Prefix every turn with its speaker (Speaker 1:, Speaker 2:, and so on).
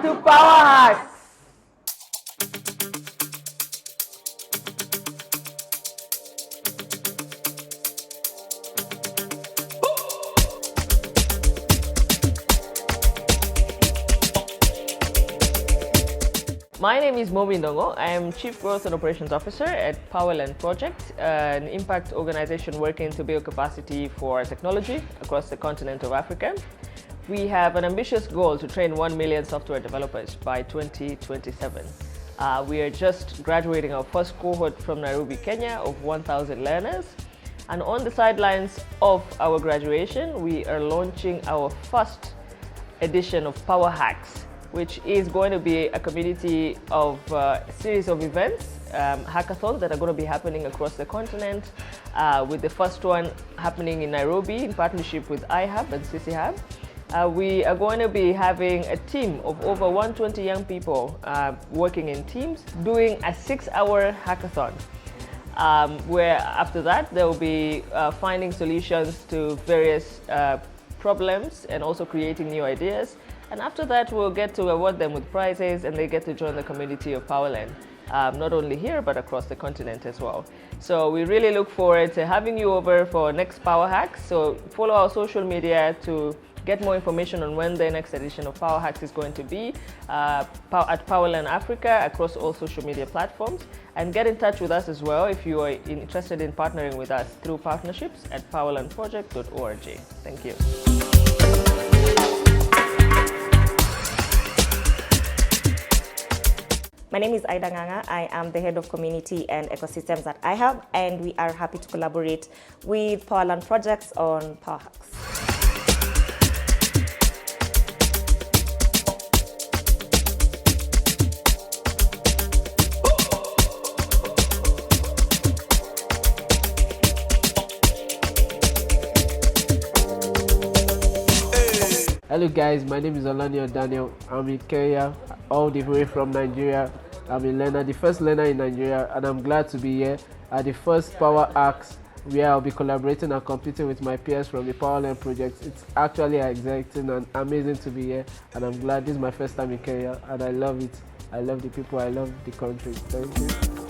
Speaker 1: Welcome to Power Hacks! My name is Momi Ndongo. I am Chief Growth and Operations Officer at Powerland Project, an impact organization working to build capacity for technology across the continent of Africa. We have an ambitious goal to train 1 million software developers by 2027. We are just graduating our first cohort from Nairobi, Kenya of 1,000 learners. And on the sidelines of our graduation, we are launching our first edition of Power Hacks, which is going to be a community of a series of events, hackathons that are going to be happening across the continent, with the first one happening in Nairobi in partnership with Ihub and Ihub. We are going to be having a team of over 120 young people working in teams doing a 6-hour hackathon, where after that there will be finding solutions to various problems and also creating new ideas. And after that, we'll get to award them with prizes and they get to join the community of Powerland, not only here, but across the continent as well. So we really look forward to having you over for next Power Hacks. So follow our social media to get more information on when the next edition of Power Hacks is going to be at Powerland Africa across all social media platforms. And get in touch with us as well if you are interested in partnering with us through partnerships at powerlandproject.org. Thank you.
Speaker 2: My name is Aida Nganga. I am the Head of Community and Ecosystems at Ihub, and we are happy to collaborate with Powerland Projects on Power Hacks.
Speaker 3: Hello guys, my name is Olanio Daniel. I'm in Kenya, all the way from Nigeria. I'm a learner, the first learner in Nigeria, and I'm glad to be here at the first Power Hacks, where I'll be collaborating and competing with my peers from the Powerland project. It's actually exciting and amazing to be here, and I'm glad this is my first time in Kenya, and I love it. I love the people, I love the country. Thank you.